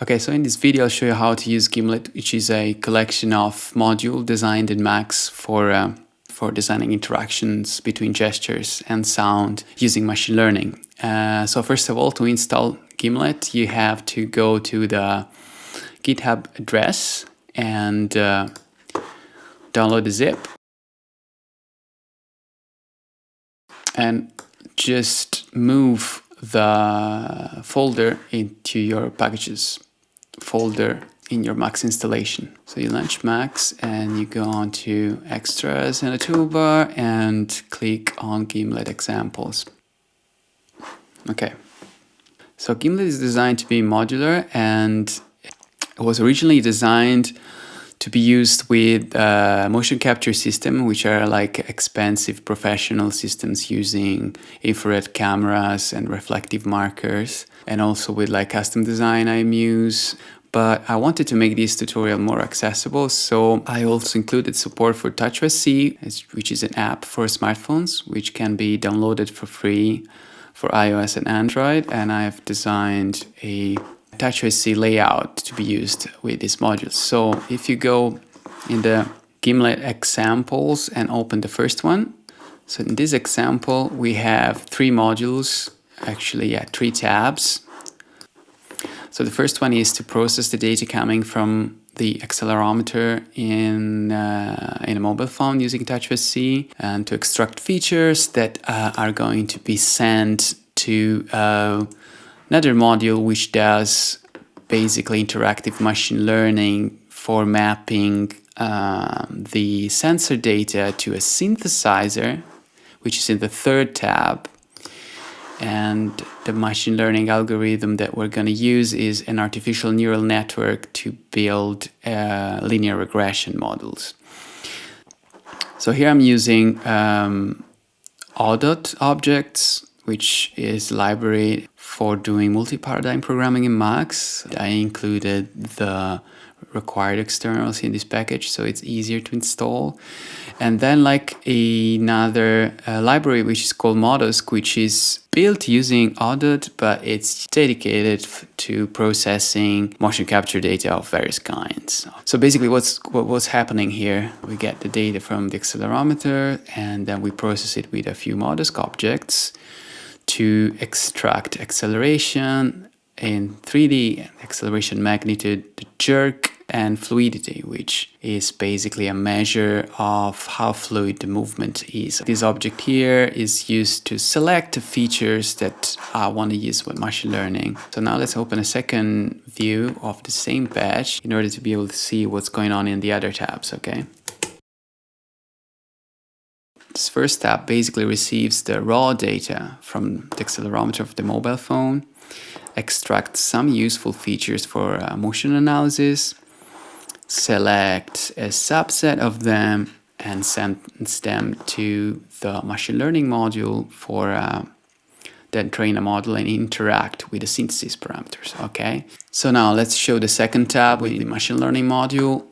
Okay, so in this video I'll show you how to use GIMLeT, which is a collection of modules designed in Max for designing interactions between gestures and sound using machine learning. So first of all, to install GIMLeT, you have to go to the GitHub address and download the zip. And just move the folder into your packages folder in your Max installation. So you launch Max and you go on to extras in the toolbar and click on GIMLeT examples. Okay, so GIMLeT is designed to be modular, and it was originally designed to be used with motion capture system, which are like expensive professional systems using infrared cameras and reflective markers, and also with like custom design IMUs. But I wanted to make this tutorial more accessible, so I also included support for TouchOSC, which is an app for smartphones, which can be downloaded for free for iOS and Android, and I've designed a TouchOSC layout to be used with these modules. So if you go in the GIMLeT examples and open the first one, so in this example we have three modules, actually three tabs. So the first one is to process the data coming from the accelerometer in a mobile phone using TouchOSC, and to extract features that are going to be sent to another module which does basically interactive machine learning for mapping the sensor data to a synthesizer, which is in the third tab. And the machine learning algorithm that we're going to use is an artificial neural network to build linear regression models. So here I'm using ODOT objects, which is a library for doing multi-paradigm programming in Max. I included the required externals in this package, so it's easier to install. And then like another library which is called Modosk, which is built using ODOT, but it's dedicated to processing motion capture data of various kinds. So basically what's happening here, we get the data from the accelerometer and then we process it with a few Modosk objects to extract acceleration in 3D, acceleration magnitude, the jerk, and fluidity, which is basically a measure of how fluid the movement is. This object here is used to select the features that I want to use with machine learning. So now let's open a second view of the same patch in order to be able to see what's going on in the other tabs, okay? This first tab basically receives the raw data from the accelerometer of the mobile phone, extract some useful features for motion analysis, select a subset of them and sends them to the machine learning module for then train a model and interact with the synthesis parameters, okay? So now let's show the second tab with the machine learning module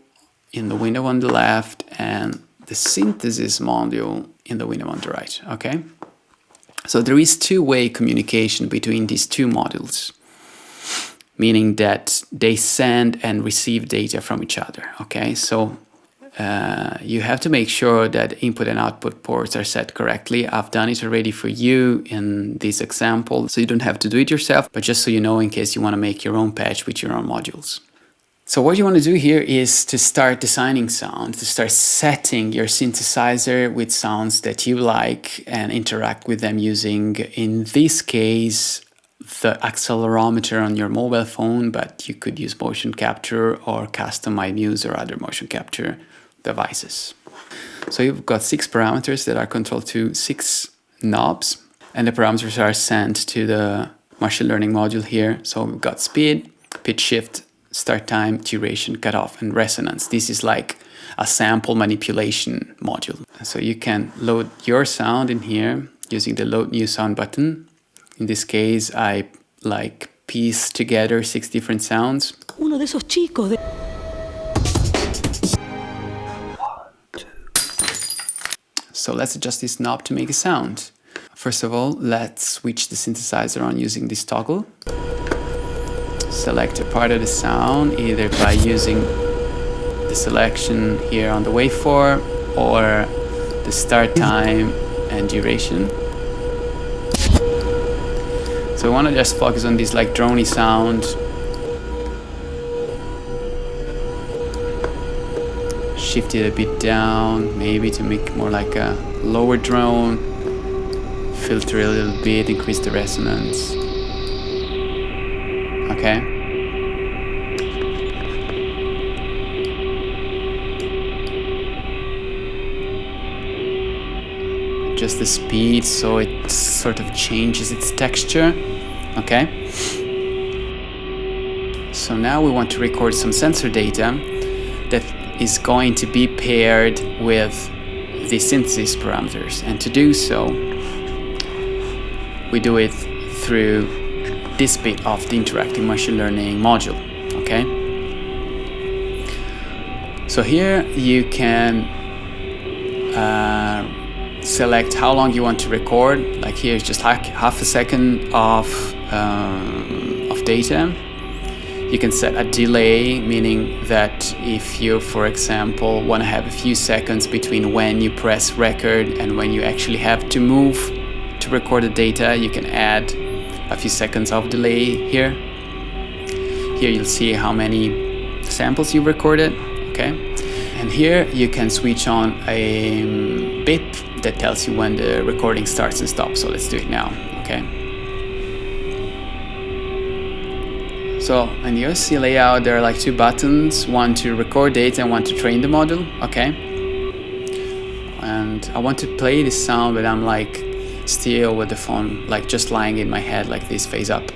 in the window on the left and the synthesis module in the window on the right, okay? So there is two-way communication between these two modules, meaning that they send and receive data from each other, okay? So you have to make sure that input and output ports are set correctly. I've done it already for you in this example, so you don't have to do it yourself, but just so you know in case you want to make your own patch with your own modules. So what you want to do here is to start designing sound, to start setting your synthesizer with sounds that you like and interact with them using, in this case, the accelerometer on your mobile phone, but you could use motion capture or custom IMUs or other motion capture devices. So you've got 6 parameters that are controlled to 6 knobs, and the parameters are sent to the machine learning module here. So we've got speed, pitch shift, start time, duration, cutoff, and resonance. This is like a sample manipulation module. So you can load your sound in here using the load new sound button. In this case, I like piece together 6 different sounds. Uno de esos chicos de... So let's adjust this knob to make a sound. First of all, let's switch the synthesizer on using this toggle. select a part of the sound either by using the selection here on the waveform or the start time and duration. So we want to just focus on this like drony sound. Shift it a bit down, maybe to make more like a lower drone. Filter a little bit, increase the resonance. Okay. Adjust the speed so it sort of changes its texture. Okay. So now we want to record some sensor data that is going to be paired with the synthesis parameters, and to do so we do it through this bit of the interactive machine learning module. Okay, so here you can select how long you want to record. Like here is just half a second of data. You can set a delay, meaning that if you, for example, want to have a few seconds between when you press record and when you actually have to move to record the data, you can add a few seconds of delay here. Here you'll see how many samples you recorded, okay? And here you can switch on a bip that tells you when the recording starts and stops. So let's do it now, okay? So in the OSC layout, there are like two buttons, one to record data and one to train the model, okay? And I want to play this sound, but I'm like still with the phone, like just lying in my head like this, face up.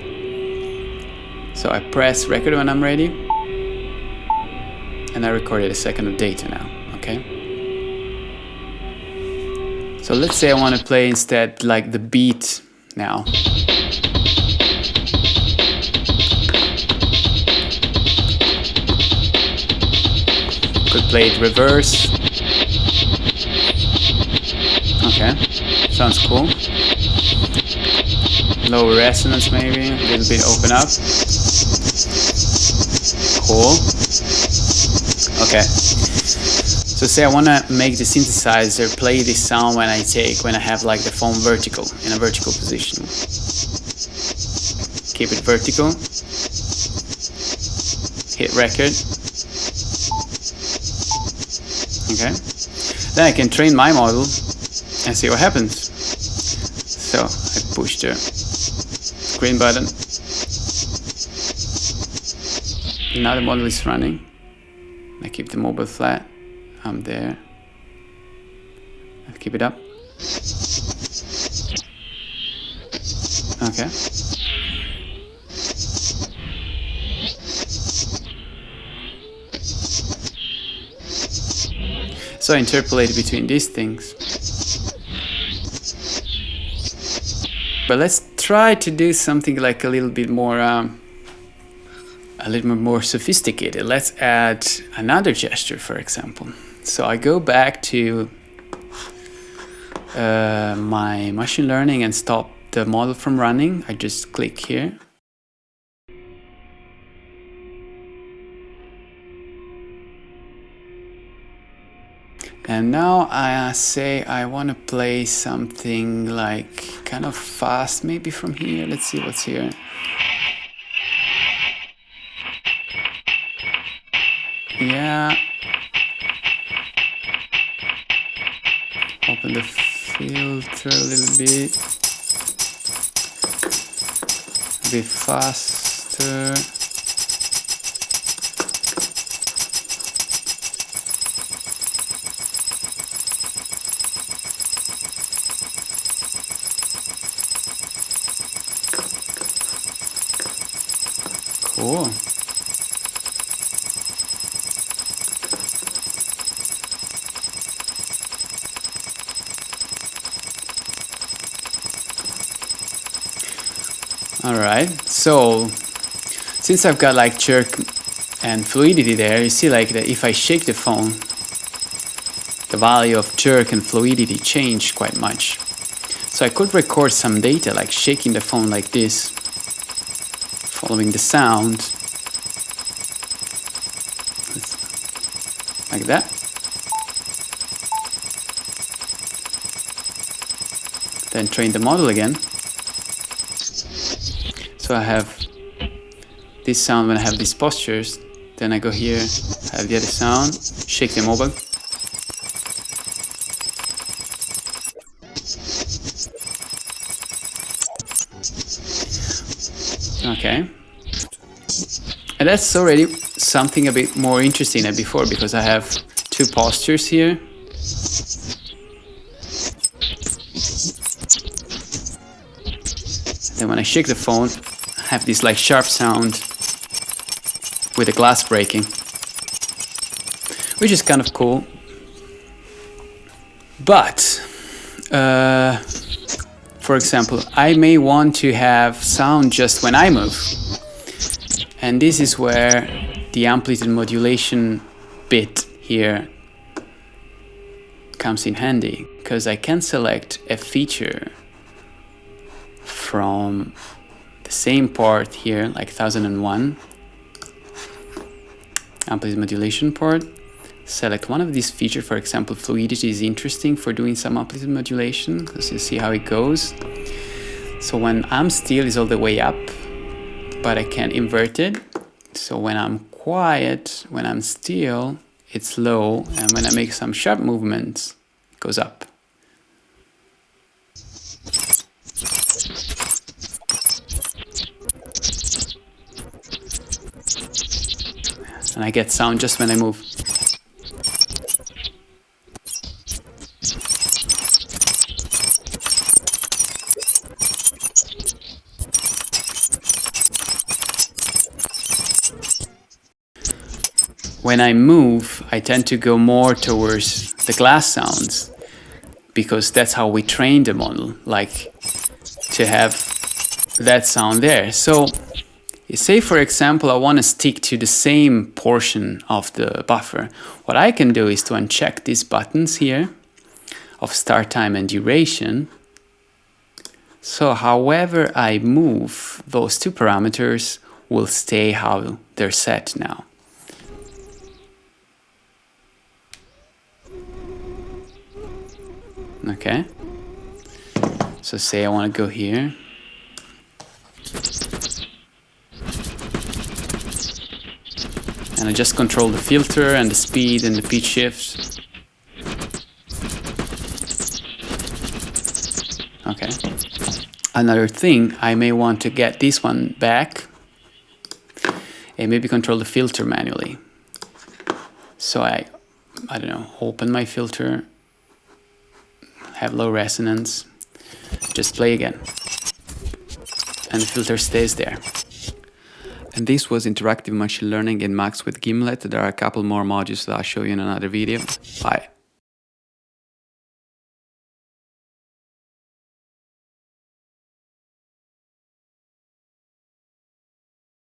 So I press record when I'm ready, and I recorded a second of data now, okay? So let's say I want to play instead like the beat now. Could play it reverse. Okay, sounds cool. Lower resonance maybe, a little bit open up. Cool. Okay. So say I want to make the synthesizer play this sound when I have like the phone vertical, in a vertical position. Keep it vertical. Hit record. Okay, then I can train my model and see what happens. So I push the green button. Now the model is running. I keep the mobile flat. I'm there. I keep it up. Okay. So I interpolate between these things. But let's try to do something like a little bit more sophisticated. Let's add another gesture, for example. So I go back to my machine learning and stop the model from running. I just click here. And now I say I want to play something like kind of fast, maybe from here. Let's see what's here. Yeah. Open the filter a little bit. A bit faster. Cool. All right, so since I've got like jerk and fluidity there, you see like that if I shake the phone, the value of jerk and fluidity changed quite much. So I could record some data like shaking the phone like this following the sound, like that. Then train the model again. So I have this sound when I have these postures. Then I go here, have the other sound, shake the mobile. Okay. And that's already something a bit more interesting than before, because I have two postures here. Then when I shake the phone, I have this like sharp sound with the glass breaking, which is kind of cool. But, for example, I may want to have sound just when I move. And this is where the amplitude modulation bit here comes in handy, because I can select a feature from the same part here, like 1001, amplitude modulation part. Select one of these features. For example, fluidity is interesting for doing some amplitude modulation, because you see how it goes. So when I'm still is all the way up, but I can invert it. So when I'm quiet, when I'm still, it's low, and when I make some sharp movements, it goes up. And I get sound just when I move. When I move, I tend to go more towards the glass sounds, because that's how we train the model, like to have that sound there. So say, for example, I want to stick to the same portion of the buffer. What I can do is to uncheck these buttons here of start time and duration. So however I move, those two parameters will stay how they're set now. Okay. So say I want to go here. And I just control the filter and the speed and the pitch shift. Okay. Another thing, I may want to get this one back and maybe control the filter manually. So I don't know, open my filter, have low resonance, just play again. And the filter stays there. And this was Interactive Machine Learning in Max with GIMLeT. There are a couple more modules that I'll show you in another video. Bye.